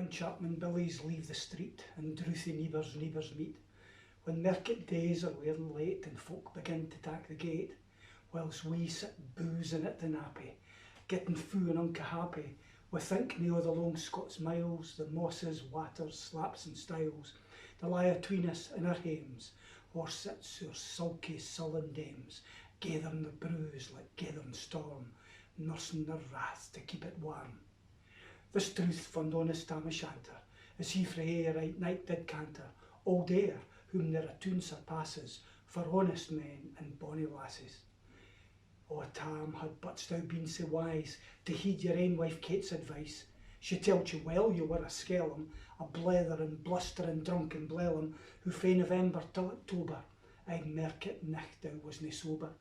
When chapman billies leave the street and drouthy neighbours meet, when market days are wearing late and folk begin to tak the gate, whilst we sit boozing at the nappy, getting fou and unca happy, we think nae o the long Scots miles, the mosses, watters, slaps and stiles, the lie atween us in our hames, or sits our sulky sullen dames, gathering the brews like gathering storm, nursing their wrath to keep it warm. This truth fund honest Tam O Shanter, as he frae ae right night did canter, old air, whom ne'er a tune surpasses, for honest men and bonny lasses. O Tam had but thou been so wise to heed your ain wife Kate's advice. She telled you well you were a skellum, a blethering, blustering, drunken blellum, who fae November till October, aye market nicht thou wasna sober.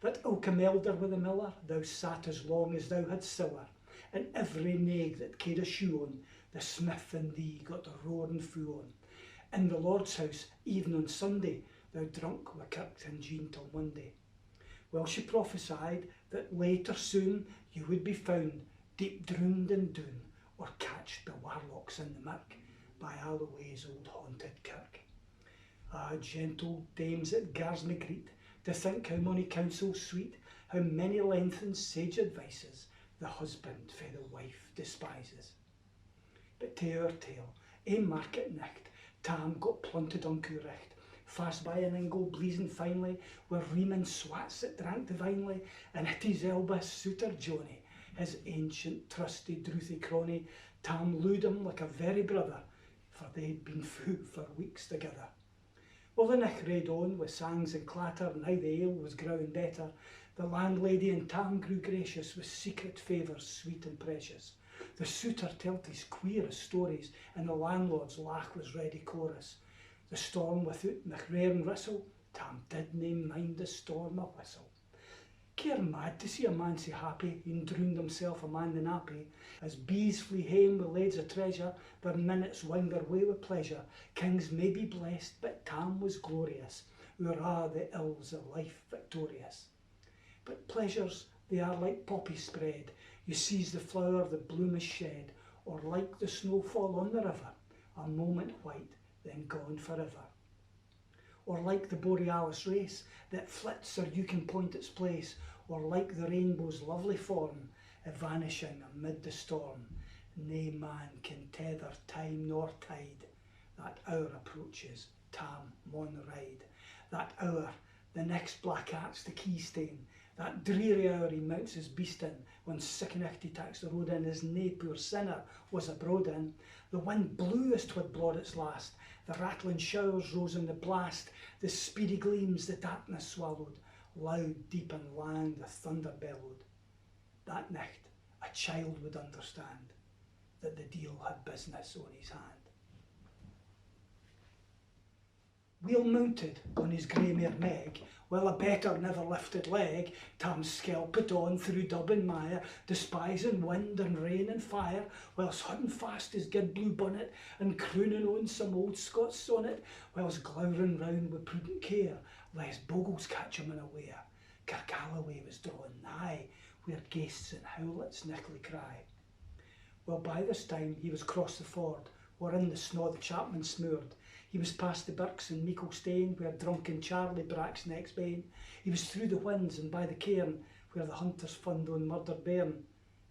That ilka melder with the miller, thou sat as long as thou had siller, and every naig that caed a shoe on, the smith and thee got the roaring fou on. In the Lord's house, even on Sunday, thou drunk wi' kirk and Jean till Monday. Well, she prophesied that later soon you would be found deep drowned in doon, or catched by warlocks in the mirk, by Alloway's old haunted kirk. Ah, gentle dames that gars me greet, to think how mony counsels sweet, how many lengthened sage advices the husband fae the wife despises. But to our tale, ae market nicht, Tam got plunted on Cooricht, fast by an ingle bleezing finely, where reeman swats that drank divinely, and at his elbow suitor Johnny, his ancient trusty drouthy crony. Tam looed him like a very brother, for they'd been fou for weeks together. Well, the nicht raid on with sangs and clatter, and how the ale was growing better. The landlady and Tam grew gracious, with secret favours sweet and precious. The suitor telled his queerest stories, and the landlord's laugh was ready chorus. The storm without nach raring whistle, Tam didna mind the storm a whistle. Care mad to see a man so happy, he'd drowned himself a man the nappy. As bees flee hame with lades of treasure, their minutes wing their way with pleasure. Kings may be blessed, but Tam was glorious, o'er a' the ills of life victorious. But pleasures, they are like poppy spread, you seize the flower, the bloom is shed, or like the snowfall on the river, a moment white, then gone forever. Or like the borealis race, that flits or you can point its place, or like the rainbow's lovely form, vanishing amid the storm. Nae man can tether time nor tide. That hour approaches, Tam maun ride. That hour, the next black art's the keystane. That dreary hour he mounts his beast in, when sicknicht he taks the road in, as nae poor sinner was abroad in. The wind blew as 'twould blaw its last, the rattling showers rose in the blast, the speedy gleams the darkness swallowed, loud deep in land the thunder bellowed. That nicht a child would understand that the deil had business on his hand. Wheel mounted on his grey mare Meg, well a better never lifted leg, Tam skelpit on through dub and mire, despising wind and rain and fire, whilst hunting fast his good blue bonnet, and crooning on some old Scots sonnet, whilst glowering round with prudent care, lest bogles catch him unaware. Kirkalloway was drawing nigh, where ghasts and howlets nickly cry. Well, by this time he was crossed the ford, wherein the snaw the chapman smoored. He was past the birks and meikle stane, where drunken Charlie braks next bane. He was through the winds and by the cairn, where the hunters fund on murdered bairn,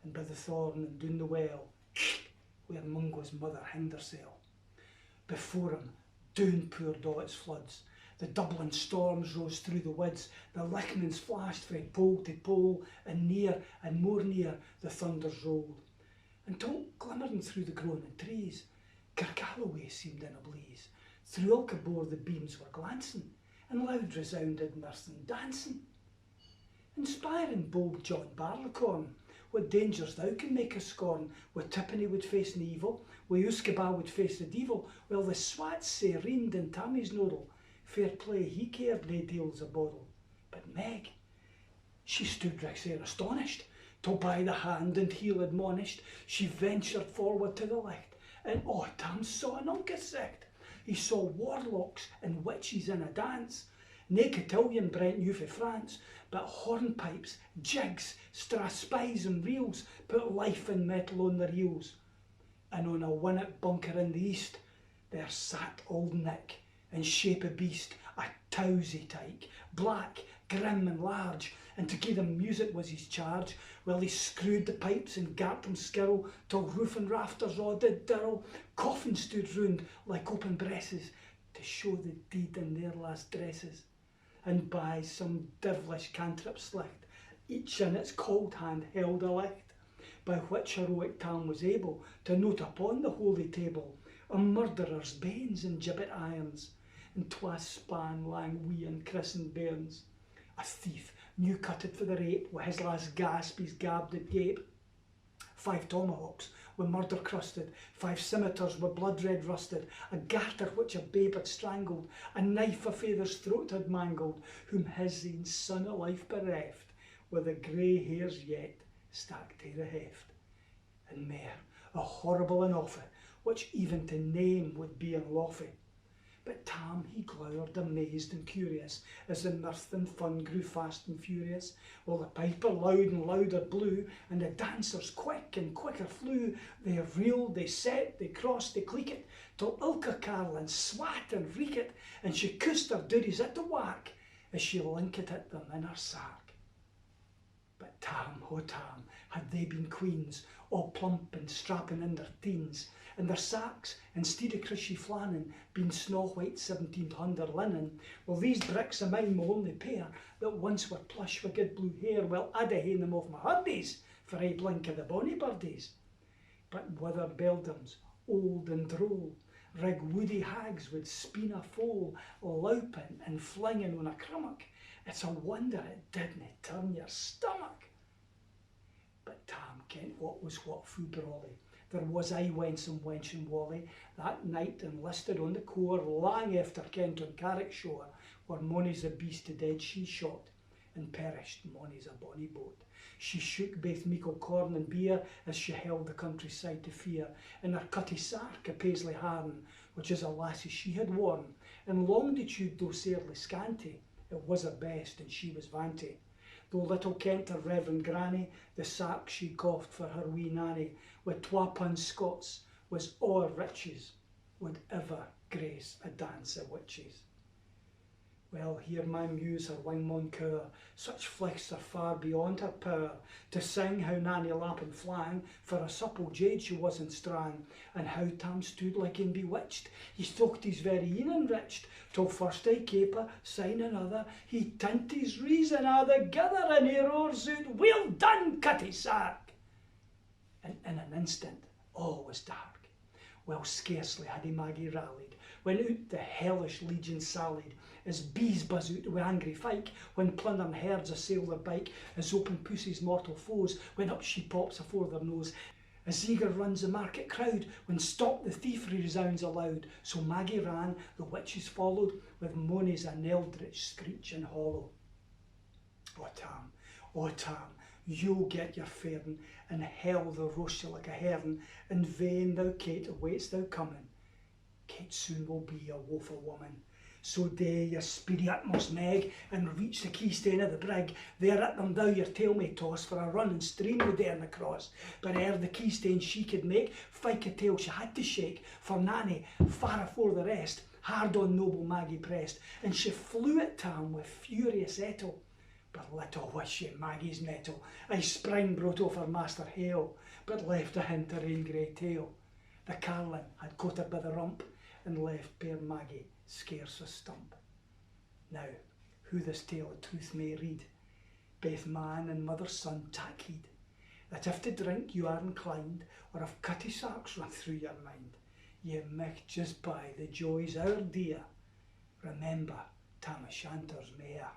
and by the thorn and doon the well, where Mungo's mother hinged hersel. Before him, doon poured all its floods. The Dublin storms rose through the woods, the lightnings flashed frae pole to pole, and near and more near the thunders rolled, until glimmering through the groaning trees, Kirkalloway seemed in a blaze. Through ilka bore the beams were glancing, and loud resounded mirth and dancing. Inspiring bold John Barleycorn, what dangers thou can make us scorn, what Tippany would face an evil, what Uskaba would face the devil, while the swats say reigned in Tammy's noddle. Fair play, he cared nae deals a boddle. But Meg, she stood right there astonished, till by the hand and heel admonished, she ventured forward to the licht, and oh, Tam saw an unca sicht. He saw warlocks and witches in a dance, nae cotillion brent new fae France, but hornpipes, jigs, strathspies and reels put life and metal on their heels. and on a winnock bunker in the east, there sat old Nick, in shape of beast, a towsy tyke, black, grim and large, and to gie them music was his charge, while he screwed the pipes and gart them skirl, till roof and rafters all did dirl. Coffins stood round like open bresses, to show the deed in their last dresses, and by some devilish cantrip slicht, each in its cold hand held a licht, by which heroic Tam was able to note upon the holy table a murderer's banes and gibbet irons, and twas span lang wee and christened bairns. A thief new cutted for the rape, wi' his last gasp his gab did gape. 5 tomahawks wi' murder crusted, 5 scimitars wi' blood red rusted, a garter which a babe had strangled, a knife a father's throat had mangled, whom his ain son of life bereft, with the grey hairs yet stack to the heft. And mair, a horrible and awful, which even to name would be unlawful. But Tam he glowered amazed and curious, as the mirth and fun grew fast and furious, while the piper loud and louder blew, and the dancers quick and quicker flew. They reeled, they set, they crossed, they cleekit, till ilka carlin swat and reekit, and she cussed her doodies at the whack, as she linkit at them in her sack. But Tam, oh Tam, had they been queens, all plump and strapping in their teens, and their sacks, instead of crishy flannin, been snow-white 1700 linen, well, these bricks of mine will only pair, that once were plush with good blue hair, well, I'd a haen them off my hurdies, for I blink of the bonny birdies. But wither beldams, old and droll, rig woody hags with speen a foal, louping and flinging on a crummock, it's a wonder it didna turn your stomach. But Tam kent what was what fu brawly. There was I wence and wench and wally, that night enlisted on the core, lang after Kent on Carrick shore, where mony's a beast to dead she shot, and perished mony's a bonny boat. She shook baith meikle corn and beer, as she held the countryside to fear, in her cutty sark a paisley harn, which as a lassie she had worn, and longitude though sairly scanty, it was her best and she was vanty. Though little kent her reverend granny, the sark she coughed for her wee nanny, with 2 pund Scots, was all her riches, would ever grace a dance of witches. Well, here my muse her wing maun cour, such flicks are far beyond her power, to sing how Nanny lap and flang, for a supple jade she was in strang, and how Tam stood like in bewitched, he thought his very een enriched, till first I caper, syne another, he tint his reason altogether, and he roars out, "Well done, cutty sark!" And in an instant all was dark. Well, scarcely had Maggie rallied, when out the hellish legion sallied, as bees buzz out with angry fyke, when plundering herds assail their bike, as open pussy's mortal foes, when up she pops afore their nose, as eager runs the market crowd, when stop the thievery resounds aloud. So Maggie ran, the witches followed, with monies an eldritch screech and hollow. O Tam, you'll get your fairn, and hell they'll roast you like a hern, in vain thou, Kate, awaits thou coming. Kate soon will be a woeful woman. So dae your speedy utmost meg, and reach the keystane of the brig. There at them thou your tail may toss, for a running stream would darena cross. But ere the keystane she could make, fyke a tail she had to shake, for Nanny, far afore the rest, hard on noble Maggie pressed, and she flew at Tam with furious ettle. But little was she Maggie's mettle, I sprang brought off her master hail, but left a hint her ain grey tail. The carlin had caught her by the rump, and left puir Maggie scarce a stump. Now, who this tale of truth may read, baith man and mother's son tak heed, that if to drink you are inclined, or if cutty sarks run through your mind, ye micht just buy the joys our dear, remember Tam O Shanter's mare.